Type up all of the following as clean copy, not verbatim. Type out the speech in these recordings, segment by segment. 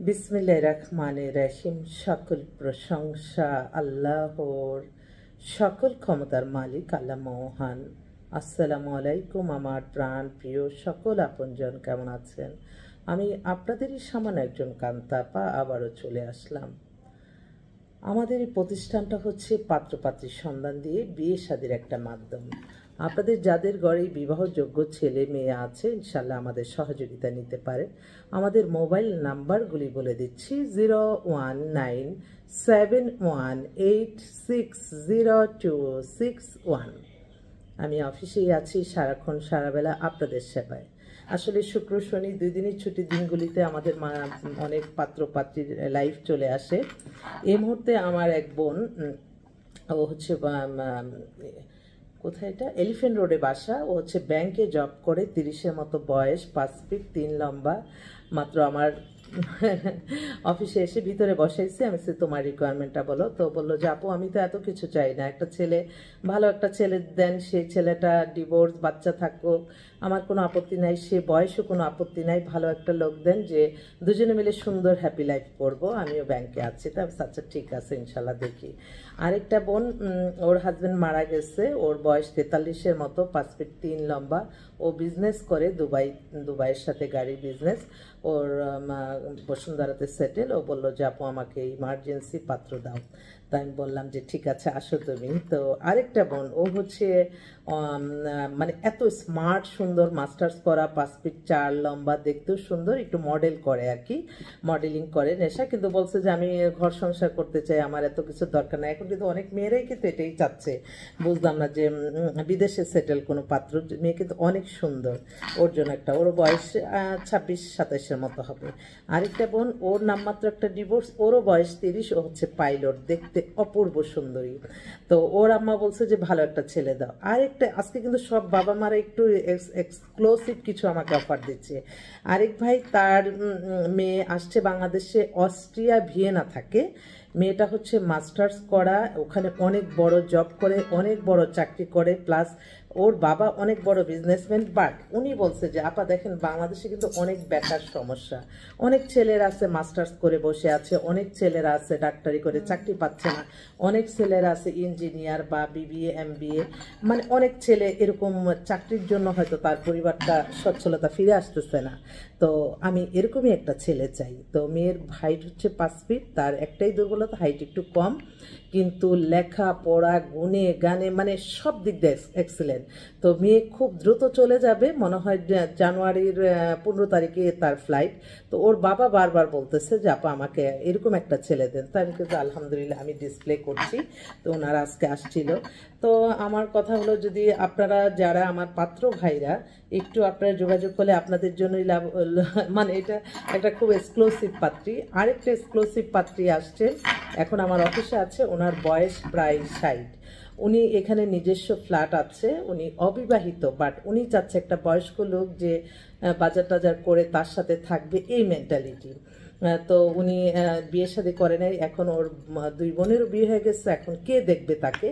বিসমিল্লাহির রহমানির রহিম। সকল প্রশংসা আল্লাহর, সকল ক্ষমতার মালিক আল্লাহ মহান। আসসালামু আলাইকুম আমার প্রাণ প্রিয় সকল আপনজন, কেমন আছেন? আমি আপনাদেরই সামান্য একজন কান্তাপা আবারও চলে আসলাম। আমাদের এই প্রতিষ্ঠানটা হচ্ছে পাত্রপাত্রীর সন্ধান দিয়ে বিয়ে শাদির একটা মাধ্যম। আপনাদের যাদের ঘরে বিবাহযোগ্য ছেলে মেয়ে আছে, ইনশাল্লাহ আমাদের সহযোগিতা নিতে পারে। আমাদের মোবাইল নাম্বারগুলি বলে দিচ্ছি: 01971860261। আমি অফিসেই আছি সারাক্ষণ সারাবেলা আপনাদের সেবায়। আসলে শুক্র শনি 2 দিনের ছুটির দিনগুলিতে আমাদের অনেক পাত্র পাত্রীর লাইফ চলে আসে। এই মুহূর্তে আমার এক বোন, ও হচ্ছে কোথায়, এটা এলিফ্যান্ট রোডে বাসা। ও হচ্ছে ব্যাংকে জব করে, 30-এর মতো বয়স, 5 ফিট 3 লম্বা। মাত্র আমার অফিসে এসে ভিতরে বসাইছে। আমি সে তোমার রিকোয়ারমেন্টটা বলো। তো বললো যে আপু, আমি তো এত কিছু চাই না, একটা ছেলে, ভালো একটা ছেলে দেন, সেই ছেলেটা ডিভোর্স, বাচ্চা থাকুক, আমার কোনো আপত্তি নাই, সে বয়সও কোনো আপত্তি নাই, ভালো একটা লোক দেন যে দুজনে মিলে সুন্দর হ্যাপি লাইফ করবো। আমিও ব্যাংকে আছি। তো আমি আচ্ছা ঠিক আছে, ইনশাল্লাহ দেখি। আরেকটা বোন, ওর হাজব্যান্ড মারা গেছে, ওর বয়স 43-এর মতো, 5 ফিট 3 লম্বা। ও বিজনেস করে দুবাইয়ের সাথে গাড়ি বিজনেস। ওর বসুন্ধরাতে সেটেল। ও বললো যে আপু, আমাকে ইমার্জেন্সি পাত্র দাও। তাই আমি বললাম যে ঠিক আছে, আসো তুমি। তো আরেকটা বোন, ও হচ্ছে মানে এত স্মার্ট, সুন্দর, মাস্টার্স করা, 5 ফিট 4 লম্বা, দেখতেও সুন্দর, একটু মডেল করে আর কি, মডেলিং করে নেশা। কিন্তু বলছে যে আমি ঘর সংসার করতে চাই, আমার এত কিছু দরকার নাই। এখন কিন্তু অনেক মেয়েরাই কিন্তু এটাই চাচ্ছে। বুঝলাম না যে বিদেশে সেটেল কোনো পাত্র। মেয়ে কিন্তু অনেক সুন্দর। ওর জন্য একটা, ওর বয়স 26-27-এর মতো হবে। আরেকটা বোন, ওর নামমাত্র একটা ডিভোর্স, ওরও বয়স 30, ও হচ্ছে পাইলট, দেখতে অপূর্ব সুন্দরী। তো ওর আম্মা বলছে যে ভালো একটা ছেলে দাও। আরেকটা, আজকে কিন্তু সব বাবা মারা একটু এক্সক্লুসিভ কিছু আমাকে অফার দিচ্ছে। আরেক ভাই, তার মেয়ে আসছে বাংলাদেশে, অস্ট্রিয়া ভিয়েনা থাকে। মেয়েটা হচ্ছে মাস্টার্স করা, ওখানে অনেক বড় জব করে, অনেক বড় চাকরি করে, প্লাস ওর বাবা অনেক বড় বিজনেসম্যান। বাট উনি বলছে যে আপা দেখেন, বাংলাদেশে কিন্তু অনেক বেকার সমস্যা, অনেক ছেলেরা আছে মাস্টার্স করে বসে আছে, অনেক ছেলেরা আছে ডাক্তারি করে চাকরি পাচ্ছে না, অনেক ছেলেরা আছে ইঞ্জিনিয়ার বা বিবিএ এমবিএ, মানে অনেক ছেলে এরকম চাকরির জন্য হয়তো তার পরিবারটা সচ্ছলতা ফিরে আসতেছে না। তো আমি এরকমই একটা ছেলে চাই। তো মেয়ের হাইট হচ্ছে 5 ফিট, তার একটাই দুর্বলতা, হাইট একটু কম, কিন্তু লেখা পড়া, গুণে গানে, মানে সব দিক দিয়ে এক্সেলেন্ট। তো মেয়ে খুব দ্রুত চলে যাবে, মনে হয় জানুয়ারির 15 তারিখে তার ফ্লাইট। তো ওর বাবা বারবার বলতেছে যে আপা, আমাকে এরকম একটা ছেলে দেন। তো আমি কিন্তু আলহামদুলিল্লাহ আমি ডিসপ্লে করছি। তো ওনারা আজকে আসছিল। তো আমার কথা হলো, যদি আপনারা যারা আমার পাত্র ভাইরা, একটু আপনারা যোগাযোগ করলে আপনাদের জন্যই লাভ। মানে এটা একটা খুব এক্সক্লুসিভ পাত্রী। আরেকটা এক্সক্লুসিভ পাত্রী আসছে, এখন আমার অফিসে আছে, ওনার বয়স প্রায় 60। উনি এখানে নিজস্ব ফ্ল্যাট আছে, উনি অবিবাহিত, বাট উনি চাচ্ছে একটা বয়স্ক লোক যে বাজার টাজার করে তার সাথে থাকবে, এই মেন্টালিটি। তো উনি বিয়ে শাদী করে নাই, এখন ওর 2 বোনেরও বিয়ে হয়ে গেছে, এখন কে দেখবে তাকে?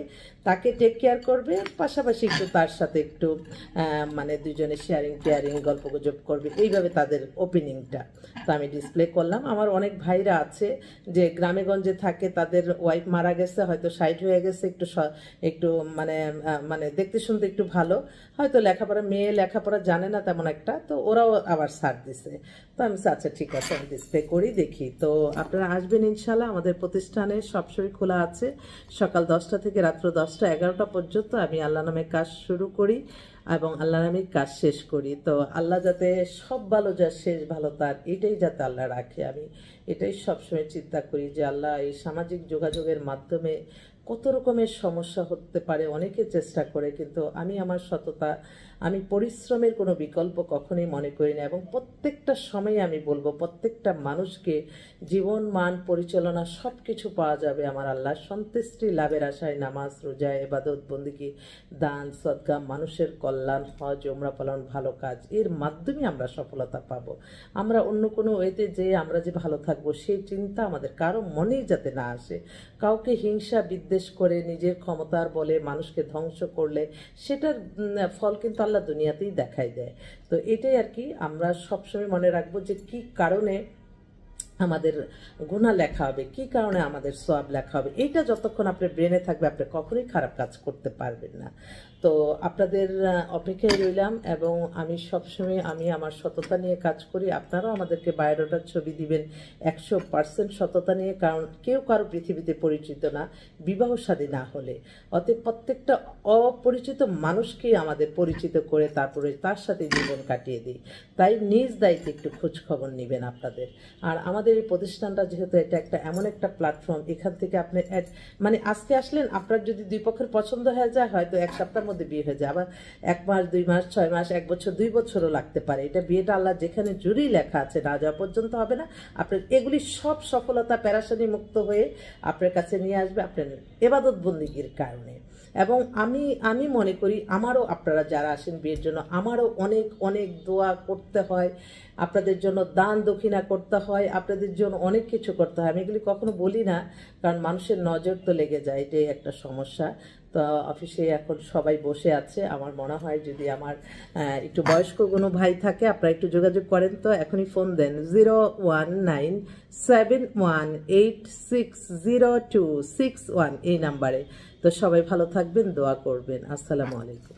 তাকে টেক কেয়ার করবে, পাশাপাশি একটু তার সাথে একটু মানে দুজনে শেয়ারিং টেয়ারিং, গল্প গুজব করবে, এইভাবে তাদের ওপেনিংটা। তো আমি ডিসপ্লে করলাম। আমার অনেক ভাইরা আছে যে গ্রামে গঞ্জে থাকে, তাদের ওয়াইফ মারা গেছে, হয়তো 60 হয়ে গেছে, একটু একটু মানে মানে দেখতে শুনতে একটু ভালো, হয়তো লেখাপড়া, মেয়ে লেখাপড়া জানে না তেমন একটা, তো ওরাও আবার ছাড় দিছে। তো আমি আচ্ছা ঠিক আছে, আমি ডিসপ্লে করি, দেখি। তো আপনারা আসবেন ইনশাল্লাহ। আমাদের প্রতিষ্ঠানে সবসময় খোলা আছে, সকাল 10টা থেকে রাত্র 10টা 11টা পর্যন্ত। আমি আল্লাহ নামে কাজ শুরু করি এবং আল্লাহ নামে কাজ শেষ করি। তো আল্লাহ যাতে সব ভালো, যা শেষ ভালো তার, এটাই যাতে আল্লাহ রাখে। আমি এটাই সবসময় চিন্তা করি যে আল্লাহ, এই সামাজিক যোগাযোগের মাধ্যমে কত রকমের সমস্যা হতে পারে, অনেকে চেষ্টা করে, কিন্তু আমি আমার সততা, আমি পরিশ্রমের কোনো বিকল্প কখনোই মনে করি না। এবং প্রত্যেকটা সময়ে আমি বলবো, প্রত্যেকটা মানুষকে জীবন মান পরিচালনা সব কিছু পাওয়া যাবে আমার আল্লাহর সন্তুষ্টি লাভের আশায়। নামাজ, রোজা, ইবাদত, বন্দেগী, দান, সদকা, মানুষের কল্যাণ, হজ, উমরা পালন, ভালো কাজ, এর মাধ্যমে আমরা সফলতা পাবো। আমরা অন্য কোনো ওয়েতে যে আমরা যে ভালো থাকবো, সেই চিন্তা আমাদের কারো মনেই যাতে না আসে। কাউকে হিংসা বিদ্বেষ করে নিজের ক্ষমতার বলে মানুষকে ধ্বংস করলে সেটার ফল কিন্তু আল্লাহ দুনিয়াতেই দেখাই দেয়। তো এটাই আর কি, আমরা সবসময় মনে রাখবো যে কি কারণে আমাদের গুনাহ লেখা হবে, কি কারণে আমাদের সওয়াব লেখা হবে, এইটা যতক্ষণ আপনার ব্রেনে থাকবে আপনি কখনোই খারাপ কাজ করতে পারবেন না। তো আপনাদের অপেক্ষায় রইলাম, এবং আমি সবসময় আমার সততা নিয়ে কাজ করি। আপনারাও আমাদেরকে বায়োডাটার ছবি দিবেন 100% সততা নিয়ে, কারণ কেউ কারো পৃথিবীতে পরিচিত না বিবাহ শাদী না হলে। অতএব প্রত্যেকটা অপরিচিত মানুষকেই আমাদের পরিচিত করে তারপরে তার সাথে জীবন কাটিয়ে দিই। তাই নিজ দায়িত্বে একটু খোঁজ খবর নেবেন আপনাদের। আর আমাদের এই প্রতিষ্ঠানটা যেহেতু এটা একটা এমন একটা প্ল্যাটফর্ম, এখান থেকে আপনি মানে আজকে আসলেন, আপনার যদি দুই পক্ষের পছন্দ হয়ে যায় হয়তো এক সপ্তাহের মধ্যে বিয়ে হয়ে যায়, আবার 1 মাস 2 মাস 6 মাস 1 বছর 2 বছরও লাগতে পারে। এটা বিয়েটা আল্লাহ যেখানে জুড়েই লেখা আছে না যাওয়া পর্যন্ত হবে না। আপনার এগুলি সব সফলতা প্যারাশানি মুক্ত হয়ে আপনার কাছে নিয়ে আসবে আপনার ইবাদত বন্দেগীর কারণে। এবং আমি মনে করি আমারও, আপনারা যারা আসেন বিয়ের জন্য, আমারও অনেক অনেক দোয়া করতে হয়, আপনাদের জন্য দান দক্ষিণা করতে হয়, আপনাদের জন্য অনেক কিছু করতে হয়। আমি এগুলি কখনো বলি না, কারণ মানুষের নজর তো লেগে যায়, এটাই একটা সমস্যা। তো অফিসে এখন সবাই বসে আছে। আমার মনে হয় যদি আমার একটু বয়স্ক কোনো ভাই থাকে আপনারা একটু যোগাযোগ করেন, তো এখনই ফোন দেন 01971860261 এই নাম্বারে। তো সবাই ভালো থাকবেন, দোয়া করবেন। আসসালামু আলাইকুম।